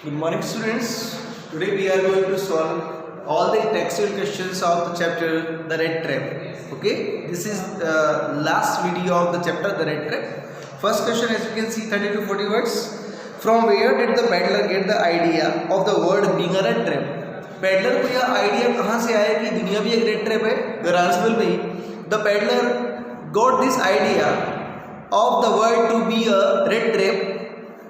Good morning, students. Today we are going to solve all the textual questions of the chapter The Red Trap. Okay, this is the last video of the chapter The Red Trap. First question, as you can see, 30 to 40 words. From where did the peddler get the idea of the word being a red trap? Peddler को यह idea कहाँ से आया कि दुनिया भी एक red trap है? The answer will be the peddler got this idea of the word to be a red trap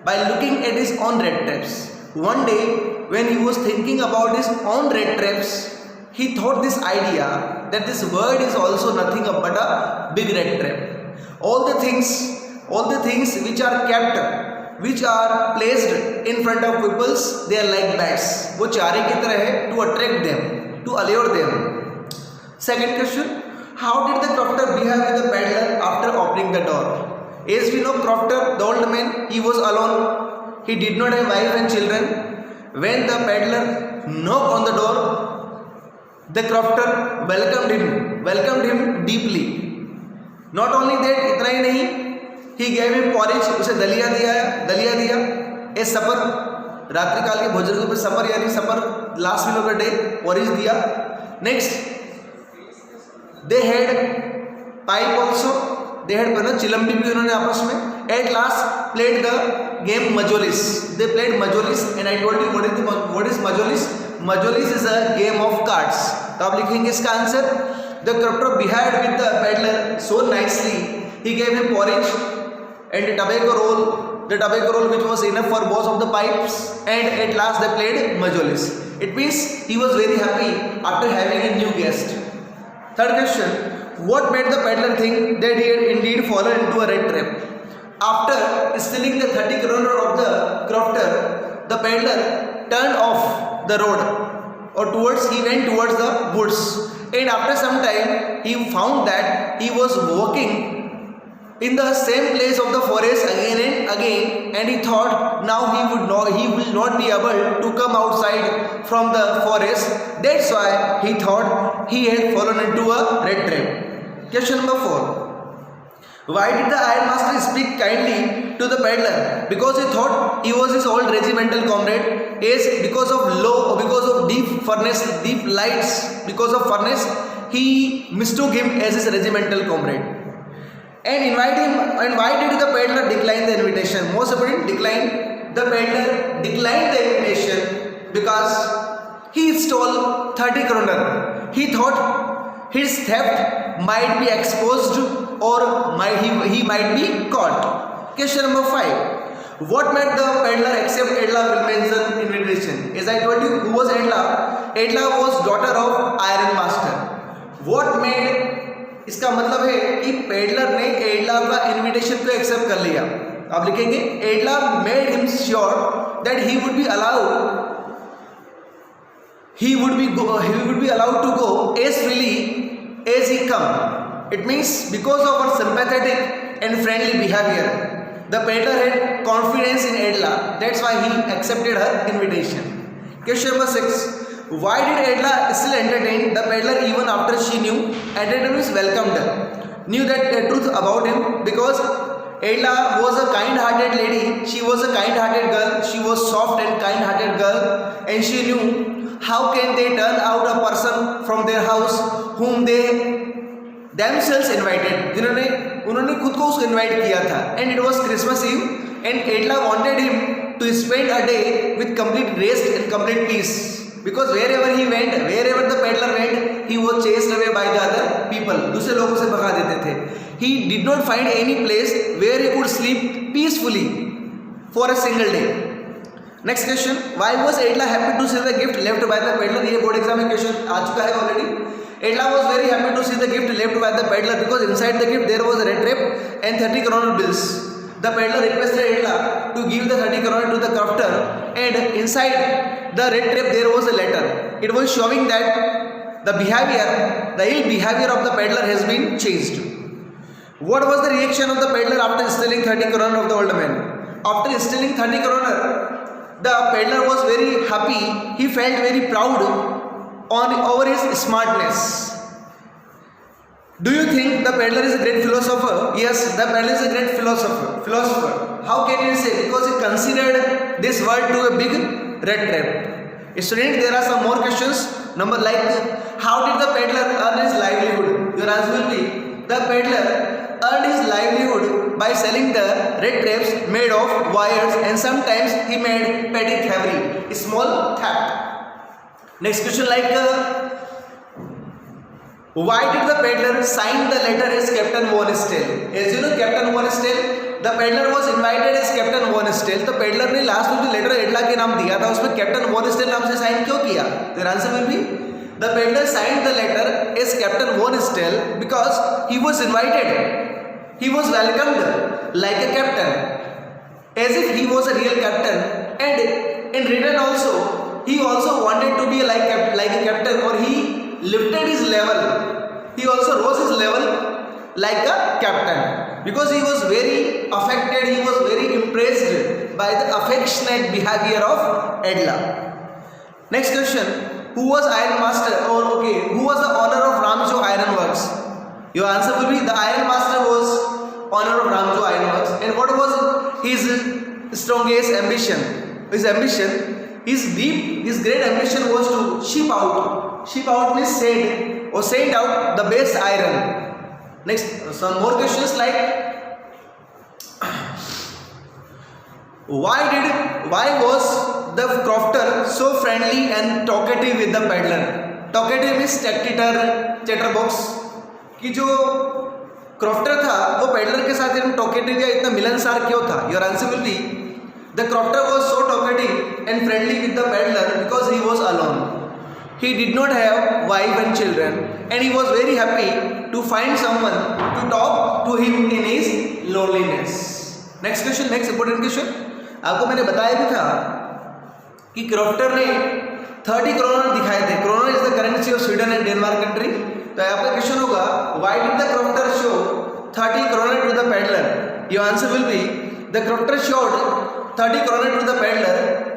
by looking at his own red traps. One day, when he was thinking about his own red traps, he thought this idea that this word is also nothing but a big red trap. All the things which are kept, which are placed in front of peoples, they are like bats. वो चारे की तरह है to attract them, to allure them. Second question, how did the crofter behave with the peddler after opening the door? As we know, crofter, the old man, he was alone. He did not have wife and children. When the peddler knocked on the door, the crofter welcomed him deeply. Not only that, इतना ही नहीं, he gave him porridge, उसे दलिया दिया, a supper, रात्रि काल के भोजन को supper यानी supper last meal of the day, porridge दिया. Next, they had pipe also. They had बना चिलम्बी भी उन्होंने आपस में. At last played the game Majolis. They played Majolis, and I told you what is Majolis. Majolis is a game of cards. तो आप लिखेंगे इसका answer. The crofter behaved with the peddler so nicely. He gave him porridge and a tobacco roll which was enough for both of the pipes, and at last they played Majolis. It means he was very happy after having a new guest. Third question, what made the peddler think that he had indeed fallen into a red trap? After stealing the 30 kroner of the crofter, the peddler turned off the road he went towards the woods, and after some time he found that he was walking in the same place of the forest again and again, and he thought now he will not be able to come outside from the forest. That's why he thought he had fallen into a red trap. Question number 4. Why did the ironmaster speak kindly to the peddler? Because he thought he was his old regimental comrade. Because of deep lights, because of furnace, he mistook him as his regimental comrade. And why did the peddler decline the invitation? Most important, the peddler declined the invitation because he stole 30 kroner. He thought his theft might be exposed or he might be caught. Question number 5. What made the peddler accept Edla Wilmanson's invitation? As I told you, who was Edla? Edla was daughter of Iron Master. What made, इसका मतलब है कि peddler ने एडला का invitation को accept कर लिया. आप लिखेंगे Edla made him sure that he would be allowed to go as freely as he come. It means because of her sympathetic and friendly behavior, the peddler had confidence in Edla. That's why he accepted her invitation. Question number 6. Why did Edla still entertain the peddler even after she knew welcomed her, knew that the truth about him? Because Edla was a kind-hearted lady. She was a kind-hearted girl. She was soft and kind-hearted girl, and she knew how can they turn out a person from their house whom they themselves invited. उन्होंने खुद को उसको invite किया था, and it was Christmas Eve, and Edla wanted him to spend a day with complete rest and complete peace. Because wherever the peddler went, he was chased away by the other people. दूसरे लोगों से भगा देते थे. He did not find any place where he could sleep peacefully for a single day. Next question, why was Edla happy to see the gift left by the peddler? ये board exam में question आ चुका है already. Edla was very happy to see the gift left by the peddler because inside the gift there was a red trap and 30 kroner bills. The peddler requested Edla to give the 30 kroner to the crofter, and inside the red trap there was a letter. It was showing that the ill behavior of the peddler has been changed. What was the reaction of the peddler after stealing 30 kroner of the old man? After stealing 30 kroner, the peddler was very happy. He felt very proud over his smartness. Do you think the peddler is a great philosopher? Yes, the peddler is a great philosopher. How can you say? Because he considered this world to a big rat trap. Student, there are some more questions. Number like, how did the peddler earn his livelihood? Your answer will be, the peddler earned his livelihood by selling the red traps made of wires, and sometimes he made petty thievery, small theft. Next question like, why did the peddler sign the letter as Captain Von Stale? As you know, Captain Von Stale, the peddler was invited as Captain Von Stale. तो peddler ने last में जो letter एडला के नाम दिया था उसमें captain von stele नाम से साइन क्यों किया? The answer will be, the peddler signed the letter as Captain Von Stale because he was invited. He was welcomed like a captain, as if he was a real captain, and in return also he also wanted to be like a captain, or he lifted his level. He also rose his level like a captain because he was very affected. He was very impressed by the affectionate behavior of Edla. Next question: who was Iron Master, or who was the owner of Ramjo Iron Works? Your answer will be, the Iron Master was owner of Ramjo Iron Works. And what was his strongest ambition? His great ambition was to ship out. Ship out means send out the best iron. Next, some more questions like, why was the crofter so friendly and talkative with the peddler? Talkative means chatterbox. कि जो crofter था वो peddler के साथ इतना talkative या इतना मिलनसार क्यों था? Your answer will be, the crofter was so talkative and friendly with the peddler because he was alone. He did not have wife and children, and he was very happy to find someone to talk to him in his loneliness. Next question, next important question. आपको मैंने बताया भी था कि crofter ने 30 kronor दिखाए थे. Kronor is the currency of Sweden and Denmark country. तो आपका क्वेश्चन होगा, why did the crofter show 30 kronor to the peddler? Your answer will be, the crofter showed 30 kronor to the peddler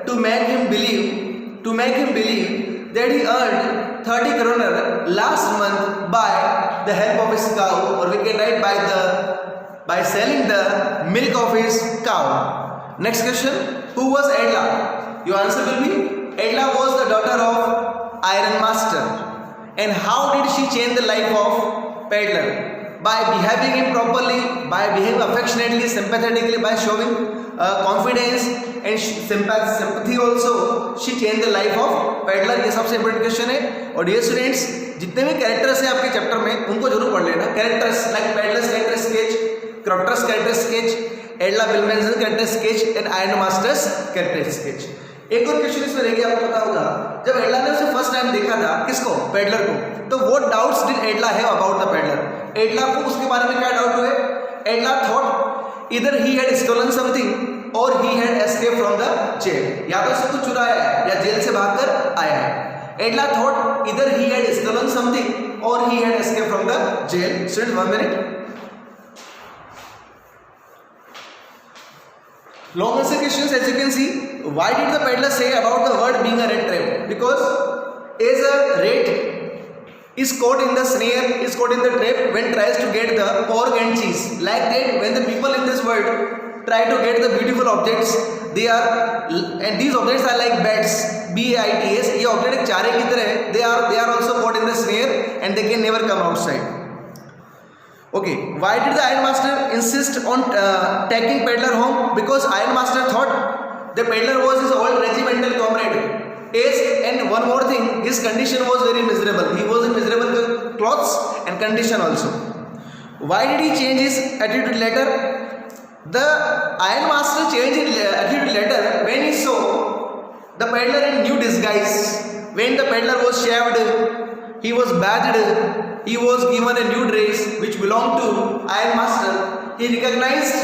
to make him believe that he earned 30 kroner last month by the help of his cow, or we can write by selling the milk of his cow. Next question, who was Edla? Your answer will be, Edla was the daughter of Iron Master. And how did she change the life of peddler? By behaving him properly, by behaving affectionately, sympathetically, by showing confidence and sympathy also, she changed the life of peddler. ये सबसे important question है. और dear students, जितने भी characters हैं आपके chapter में उनको जरूर पढ़ लेना. Characters like peddler's character sketch, crofter's character sketch, Edla Wilmanson's character sketch and Iron Master's character sketch. एक और क्वेश्चन इसमें रह गया, आपको पता होगा, जब एडला ने उसे फर्स्ट टाइम देखा था, किसको? पेडलर को, तो what doubts did Edla have about the peddler? Edla को उसके बारे में क्या डाउट हुए? Edla thought either he had stolen something or he had escape from the jail. या तो सब कुछ चुराया है या जेल से भागकर आया है. Edla thought either he had stolen something or he had escape from the jail. Students, 1 minute. Long answer questions, as you can see. Why did the peddler say about the word being a rat trap? Because as a rat is caught in the snare, is caught in the trap when tries to get the pork and cheese. Like that, when the people in this world try to get the beautiful objects, and these objects are like bats, B-A-I-T-S. ये object एक चारे की तरह है. They are also caught in the snare and they can never come outside. Okay, why did the Iron Master insist on taking peddler home? Because Iron Master thought the peddler was his old regimental comrade. And one more thing, his condition was very miserable. He was in miserable clothes and condition also. Why did he change his attitude later? The Iron Master changed his attitude later when he saw the peddler in new disguise. When the peddler was shaved, he was badged, he was given a new dress which belonged to Iron Master. He recognized,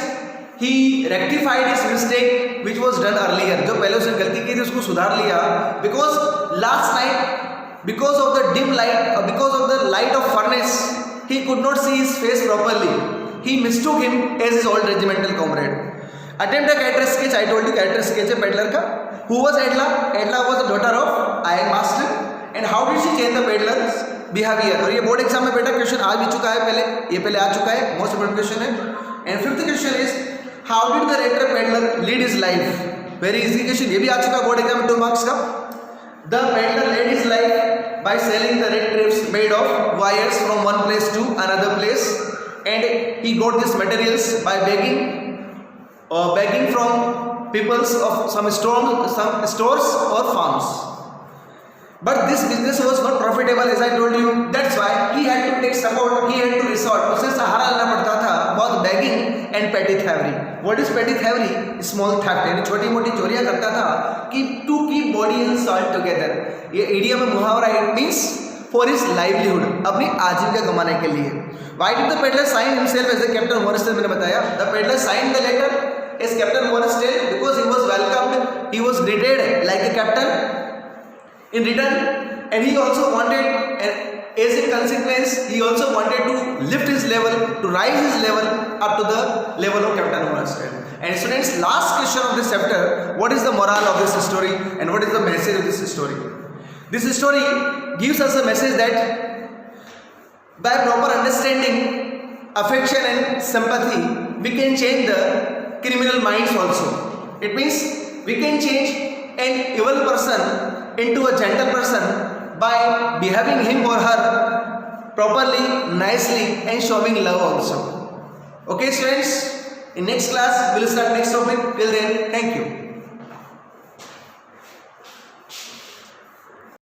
he rectified his mistake which was done earlier. जो पहले उसने गलती की थी उसको सुधार लिया. Because last night, because of the dim light, because of the light of furnace, he could not see his face properly. He mistook him as his old regimental comrade. Attempt a character sketch. I told you character sketch है peddler का. Who was Edla? Edla was the daughter of Iron Master. And how did she change the peddler's behavior? और ये board exam में बेटा question आ भी चुका है, पहले आ चुका है. मोस्ट इंपोर्टेंट क्वेश्चन है. And fifth question is, how did the rat trap peddler lead his life? Very easy question, ये भी आ चुका बोर्ड एग्जाम में 2 मार्क्स का. The peddler led his life by selling the red crepes made of wires from one place to another place, and he got these materials by begging from peoples of some stores or farms. But this business was not profitable, as I told you. That's why he had to take support. He had to resort. उसे सहारा लेना पड़ता था बहुत begging and petty thievery. What is petty thievery? Small theft, यानी छोटी मोटी चोरियां करता था कि to keep body and soul together. ये idiom में मुहावरा है. It means for his livelihood, अपनी आजीविका कमाने के लिए. Why did the peddler sign himself as a Captain Morrisdale? मैंने बताया. The peddler signed the letter as Captain Morrisdale because he was welcomed. He was greeted like a captain in return, and he also wanted, as a consequence, he also wanted to lift his level, to rise his level up to the level of Captain Morrisdale. And students, last question of this chapter, what is the moral of this story and what is the message of this story? This story gives us a message that by proper understanding, affection and sympathy, we can change the criminal minds also. It means we can change an evil person into a gentle person by behaving him or her properly, nicely, and showing love also. Okay students, in next class we will start next topic. Till then, thank you.